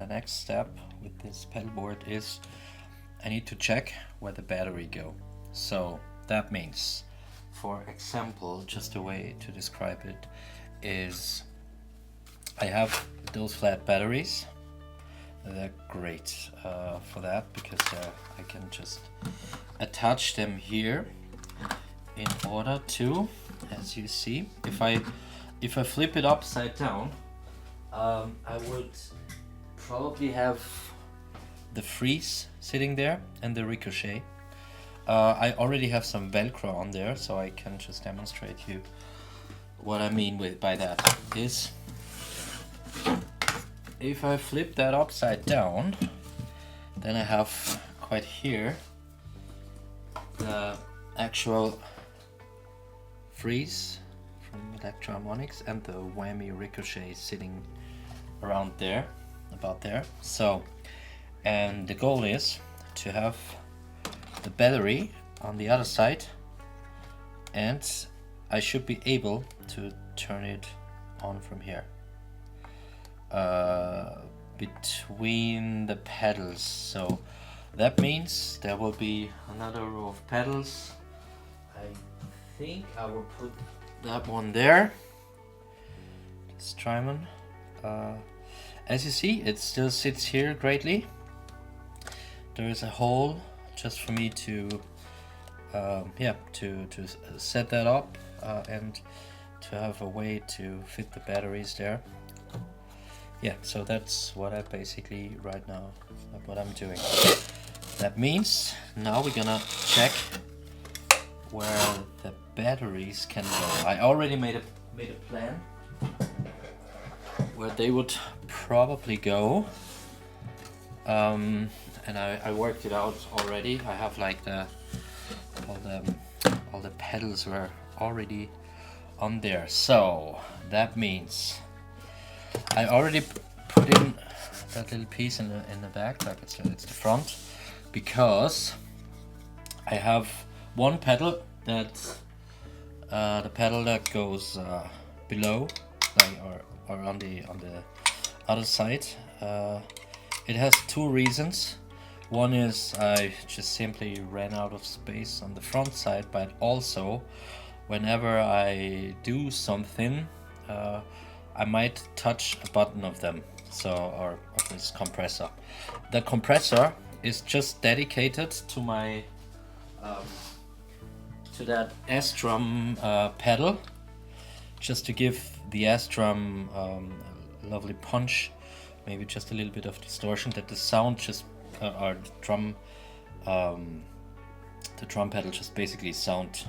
The next step with this pedal board is I need to check where the battery go. So that means, for example, just a way to describe it is I have those flat batteries. They're great for that because I can just attach them here in order to, as you see, if I flip it upside down, I would probably have the freeze sitting there and the ricochet. I already have some Velcro on there, so I can just demonstrate you what I mean by that is if I flip that upside down, then I have quite here the actual freeze from Electro-Harmonix and the whammy ricochet sitting around there, about there. So, and the goal is to have the battery on the other side, and I should be able to turn it on from here between the pedals. So that means there will be another row of pedals. I think I will put that one there. This Strymon. As you see, it still sits here greatly. There is a hole just for me to set that up and to have a way to fit the batteries there. Yeah, so that's what I basically right now what I'm doing. That means now we're gonna check where the batteries can go. I already made a plan where they would probably go, and I worked it out already. I have like all the pedals were already on there. So that means I already put in that little piece in the back, like it's the front, because I have one pedal that the pedal that goes below, like or on the other side. It has two reasons. One is I just simply ran out of space on the front side, but also whenever I do something, I might touch a button of them, so or of this compressor. The compressor is just dedicated to my to that S-drum pedal, just to give the S-drum a lovely punch, maybe just a little bit of distortion, that the sound just or the drum pedal just basically sound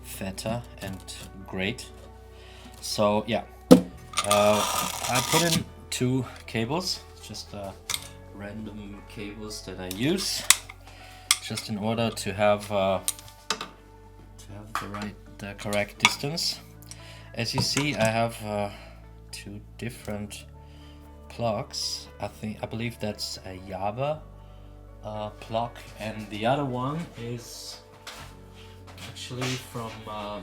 fatter and great. So yeah, I put in two cables, just random cables that I use, just in order to have the correct distance. As you see, I have two different plugs. I believe that's a Java plug, and the other one is actually from I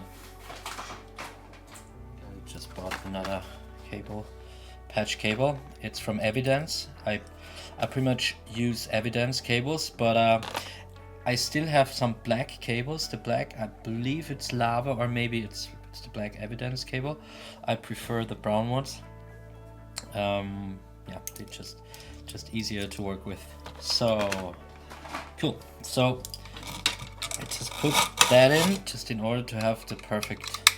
just bought another patch cable. It's from Evidence. I pretty much use Evidence cables, but I still have some black cables. The black, I believe it's Lava, or maybe it's the black Evidence cable. I prefer the brown ones. Yeah, they're just easier to work with. So cool. So I just put that in just in order to have the perfect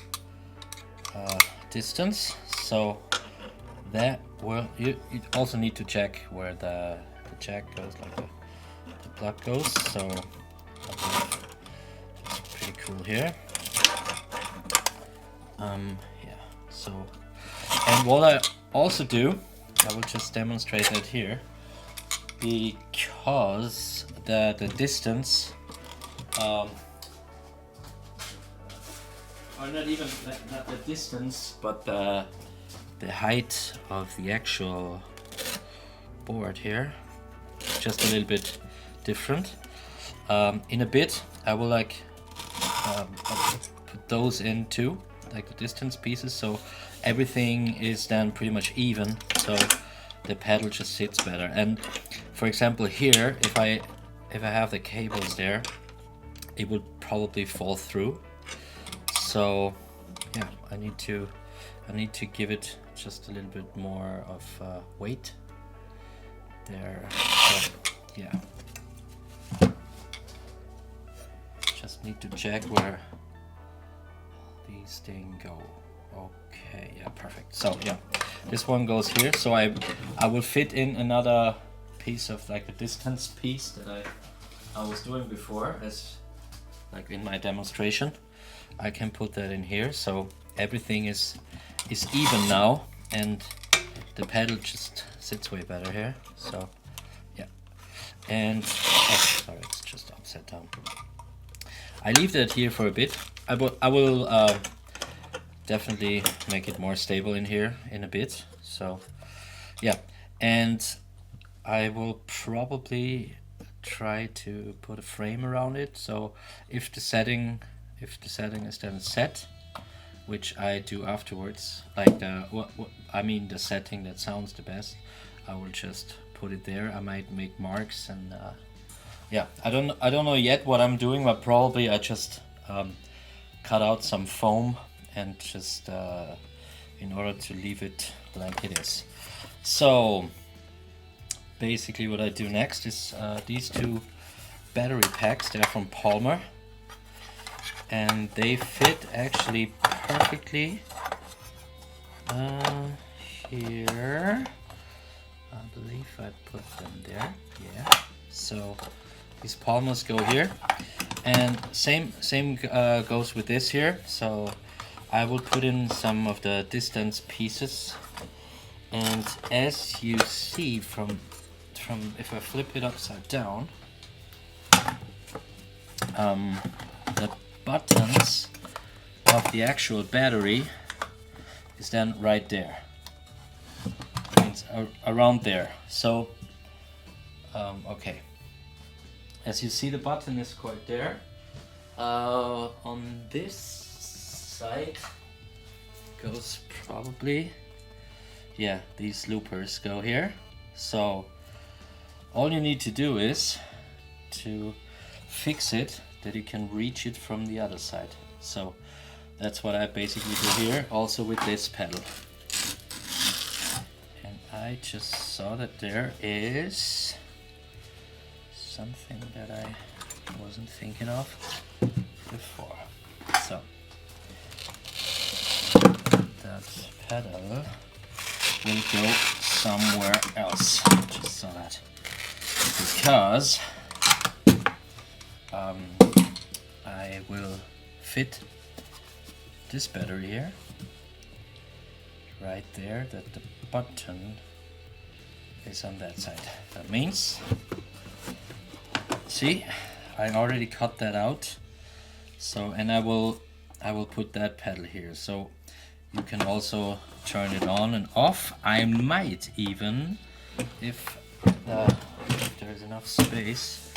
distance. So that will, you also need to check where the jack goes, like the plug goes. So I believe it's pretty cool here. Yeah, so, and what I also do, I will just demonstrate that here, because the distance, or not even not the distance, but the height of the actual board here, just a little bit different. In a bit, I will put those in too, like the distance pieces, so everything is then pretty much even. So the pedal just sits better. And for example here, if I have the cables there, it would probably fall through. So yeah, I need to give it just a little bit more of weight there. So, yeah, just need to check where these things go. Okay, yeah, perfect. So yeah, this one goes here. So I will fit in another piece of like a distance piece that I was doing before, as like in my demonstration. I can put that in here, so everything is even now, and the pedal just sits way better here. So yeah, and oh, sorry, it's just upside down. I leave that here for a bit. I will definitely make it more stable in here in a bit. So yeah, and I will probably try to put a frame around it. So if the setting is then set, which I do afterwards, like the setting that sounds the best, I will just put it there. I might make marks, and yeah, I don't know yet what I'm doing, but probably I just cut out some foam and just in order to leave it like it is. So basically what I do next is these two battery packs. They're from Palmer, and they fit actually perfectly here. I believe I put them there. Yeah, so these Palmers go here, and same goes with this here. So I will put in some of the distance pieces, and as you see from if I flip it upside down, the buttons of the actual battery is then right there. It's around there. So okay, as you see, the button is quite there. On this side goes probably, yeah, these loopers go here. So all you need to do is to fix it that you can reach it from the other side. So that's what I basically do here, also with this pedal. And I just saw that there is something that I wasn't thinking of before. So that pedal will go somewhere else. Just saw that. Because I will fit this battery here right there, that the button is on that side. That means, see, I already cut that out. So, and I will put that pedal here, so you can also turn it on and off. I might even, if there's enough space,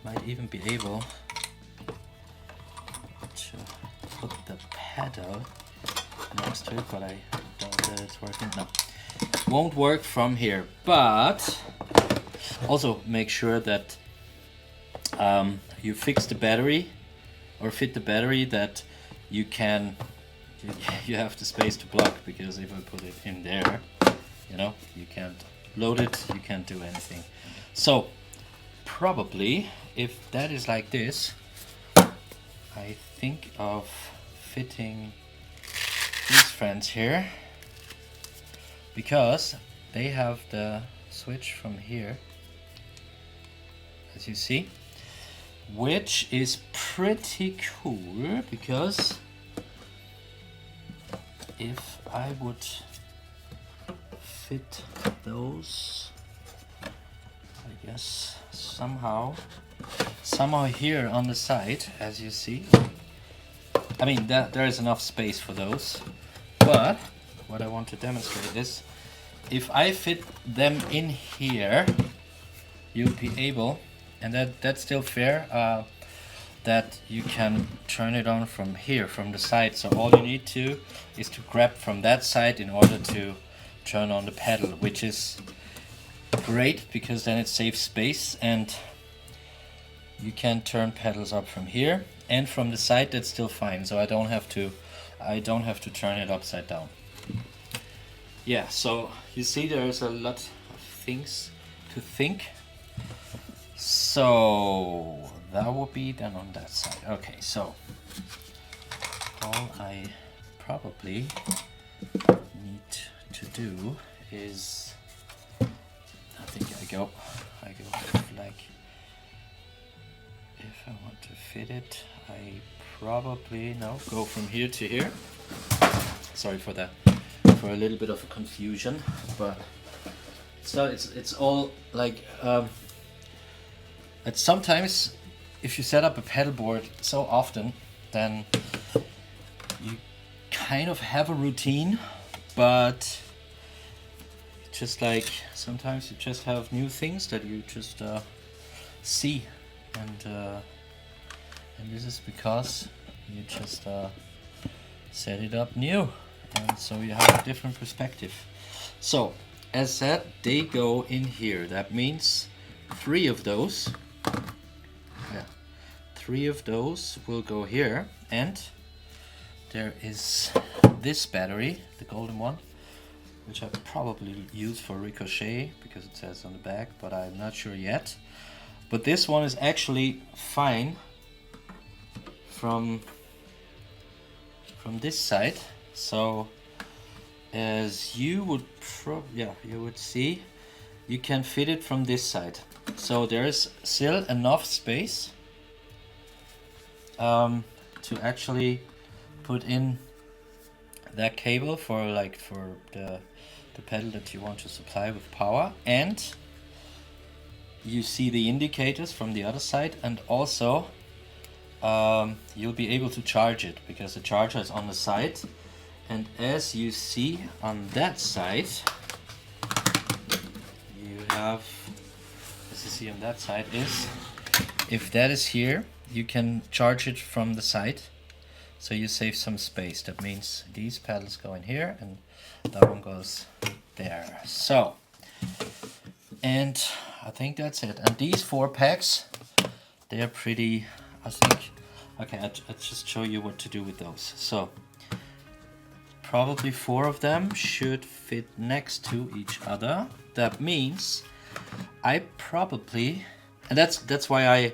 might even be able to put the pedal next to it, but I doubt that it's working. No, won't work from here. But also make sure that you fix the battery, or fit the battery, that you have the space to plug, because if I put it in there, you know, you can't load it, you can't do anything. So probably if that is like this, I think of fitting these friends here, because they have the switch from here, as you see, which is pretty cool, because if I would fit those, I guess somehow here on the side, as you see, I mean there is enough space for those, but what I want to demonstrate is, if I fit them in here, you'll be able, and that's still fair, that you can turn it on from here, from the side. So all you need to is to grab from that side in order to turn on the pedal, which is great because then it saves space, and you can turn pedals up from here and from the side. That's still fine, so I don't have to turn it upside down. Yeah, so you see there's a lot of things to think. So that will be then on that side. Okay, so all I probably need to do is, I think I go like, if I want to fit it, I probably go from here to here. Sorry for that, for a little bit of a confusion, but it's all like and sometimes if you set up a pedal board so often, then you kind of have a routine, but just like sometimes you just have new things that you just see, and this is because you just set it up new, and so you have a different perspective. So as said, they go in here. That means 3 of those. Yeah, 3 of those will go here, and there is this battery, the golden one, which I probably use for ricochet because it says on the back, but I'm not sure yet. But this one is actually fine from this side. So as you would you would see, you can fit it from this side. So there's still enough space to actually put in that cable for the pedal that you want to supply with power, and you see the indicators from the other side, and also you'll be able to charge it because the charger is on the side. And as you see on that side, you have, as you see on that side, is if that is here, you can charge it from the side, so you save some space. That means these pedals go in here and that one goes there. So, and I think that's it. And these 4 packs, they're pretty, I think, okay, I'll just show you what to do with those. So probably 4 of them should fit next to each other. That means I probably, and that's why I,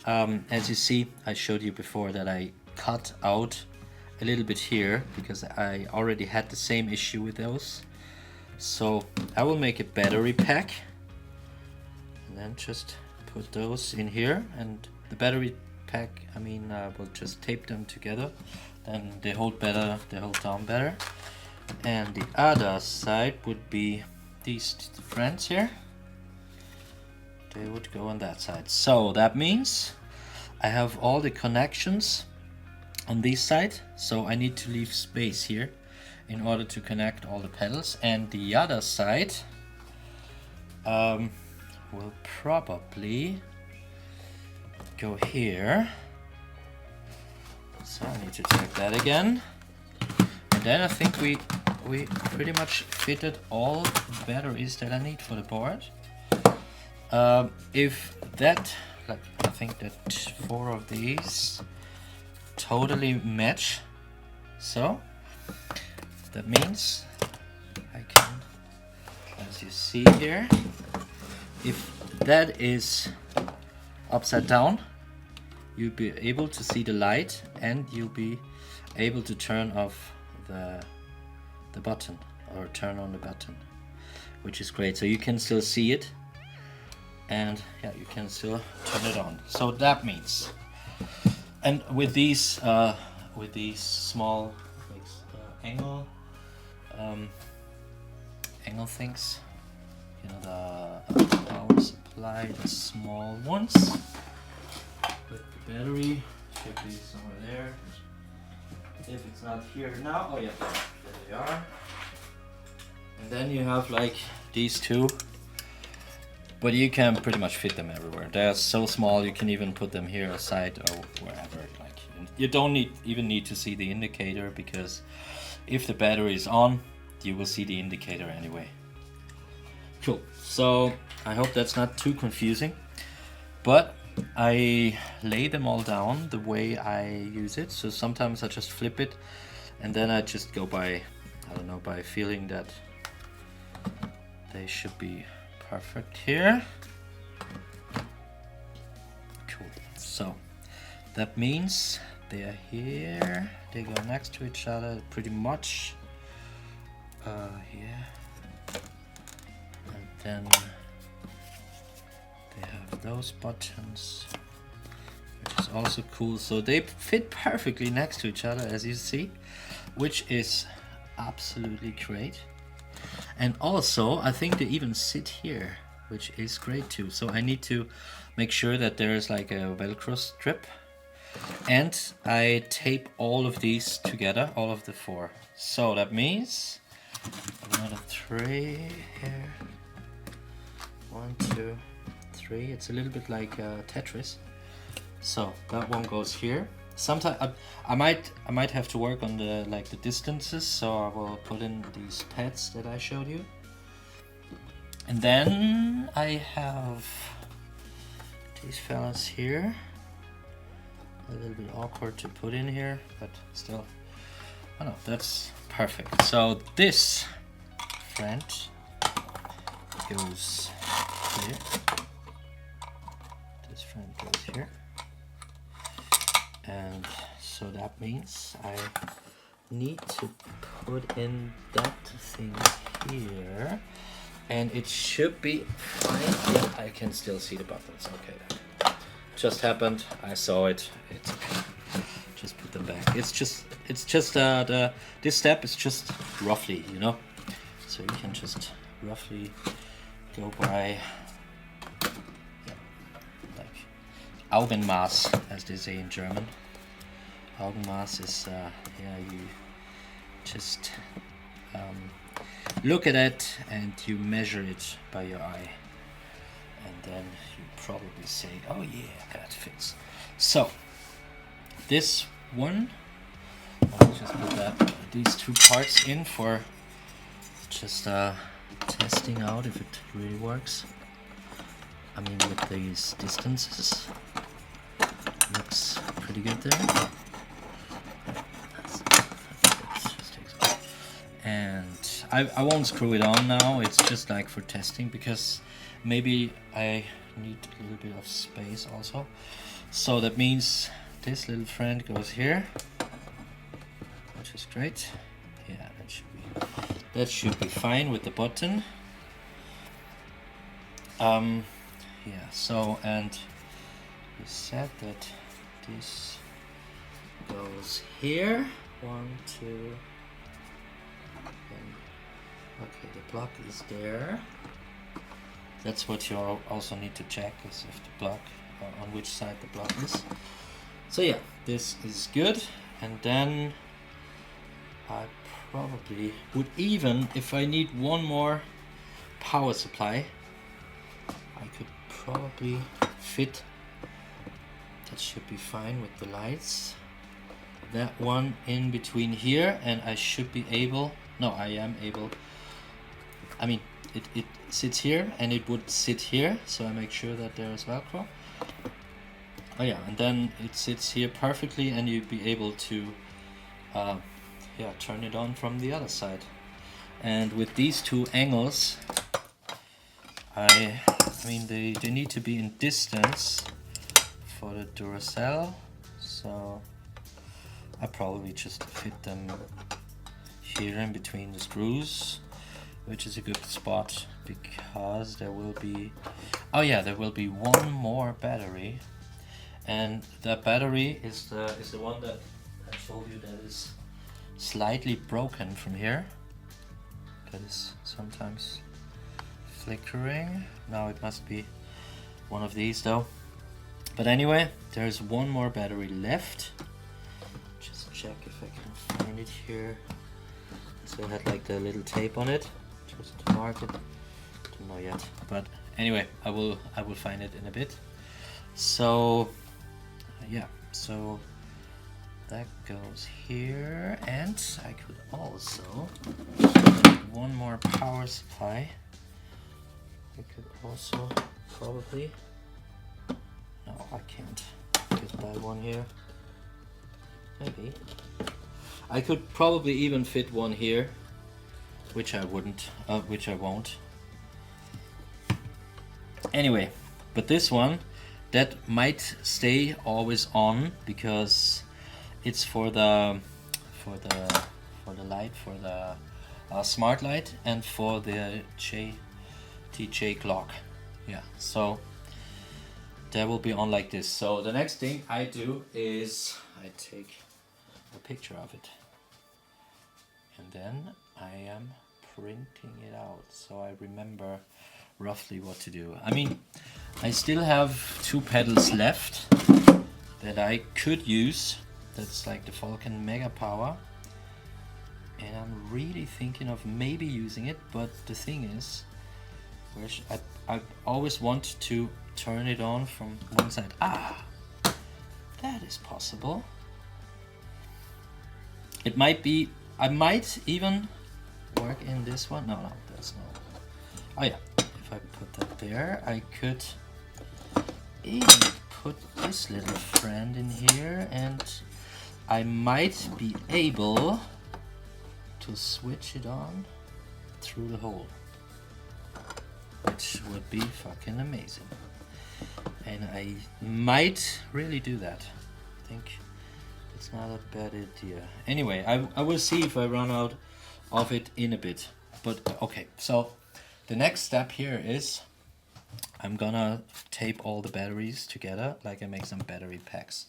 as you see, I showed you before that I cut out a little bit here because I already had the same issue with those. So I will make a battery pack and then just put those in here, and the battery pack, I mean, we'll just tape them together, then they hold better, they hold down better. And the other side would be these friends here, they would go on that side. So that means I have all the connections on this side, so I need to leave space here in order to connect all the pedals. And the other side will probably go here, so I need to check that again. And then I think we pretty much fitted all the batteries that I need for the board. If that, like, I think that 4 of these totally match, so that means I can, as you see here, if that is upside down, you'll be able to see the light, and you'll be able to turn off the button or turn on the button, which is great. So you can still see it, and yeah, you can still turn it on. So that means, and with these small angle things, you know, the power supply, the small ones with the battery should be somewhere there. If it's not here now, oh yeah, there they are. And then you have like these 2, but you can pretty much fit them everywhere. They're so small you can even put them here aside or wherever. Like, you don't even need to see the indicator, because if the battery is on, you will see the indicator anyway. Cool. So I hope that's not too confusing, but I lay them all down the way I use it. So sometimes I just flip it, and then I just go by, I don't know, by feeling that they should be perfect here. Cool. So that means they are here. They go next to each other pretty much. Here. And then they have those buttons, which is also cool. So they fit perfectly next to each other, as you see, which is absolutely great. And also, I think they even sit here, which is great too. So I need to make sure that there's like a Velcro strip. And I tape all of these together, all of the 4. So that means another 3 here. 1, 2, 3. It's a little bit like Tetris. So that one goes here. Sometimes I might have to work on the distances, so I will put in these pads that I showed you. And then I have these fellas here. A little bit awkward to put in here, but still, I don't know, that's perfect. So this friend goes here. This friend goes here. And so that means I need to put in that thing here. And it should be fine. Yeah, I can still see the buttons. Okay, that just happened. I saw it. It's okay. Just put them back. It's just this step is just roughly, you know. So you can just roughly go by, yeah, like Augenmaß, as they say in German. Augenmaß is yeah, you just look at it and you measure it by your eye, and then you probably say, oh yeah, that fits. So this one, I'll just put these 2 parts in for just testing out if it really works. I mean, with these distances, looks pretty good there. And I won't screw it on now, it's just like for testing, because maybe I need a little bit of space also. So that means this little friend goes here, which is great. Yeah, that should be fine with the button. Yeah, so, and we said that this goes here. 1, 2. Okay, the block is there. That's what you also need to check, is if the block, on which side the block is. So yeah, this is good. And then I probably would, even if I need one more power supply, I could probably fit, that should be fine with the lights, that one in between here, and I should be able, no, I am able, I mean, it sits here and it would sit here, so I make sure that there is Velcro. Oh yeah, and then it sits here perfectly, and you'd be able to yeah, turn it on from the other side. And with these 2 angles, I mean they need to be in distance for the Duracell, so I probably just fit them here in between the screws, which is a good spot, because there will be, oh yeah, there will be one more battery, and that battery is the one that I told you that is slightly broken from here. That is sometimes flickering. Now it must be one of these though. But anyway, there's one more battery left. Just check if I can find it here. So it had like the little tape on it, just to mark it. Don't know yet, but anyway, I will find it in a bit. So yeah, so that goes here, and I could also one more power supply. I could also probably, no, I can't get that one here. Maybe I could probably even fit one here, which I wouldn't, which I won't. Anyway, but this one, that might stay always on because it's for the light, for the smart light, and for the TJ clock. Yeah, so that will be on like this. So the next thing I do is I take a picture of it, and then I am printing it out so I remember roughly what to do. I mean, I still have 2 pedals left that I could use. That's like the Falcon Mega Power, and I'm really thinking of maybe using it, but the thing is, I always want to turn it on from one side. Ah, that is possible. It might be, I might even work in this one. No, there's no. Oh yeah, if I put that there, I could even put this little friend in here, and I might be able to switch it on through the hole, which would be fucking amazing. And I might really do that. I think it's not a bad idea. Anyway, I will see if I run out of it in a bit. But okay, so the next step here is I'm gonna tape all the batteries together, like I make some battery packs.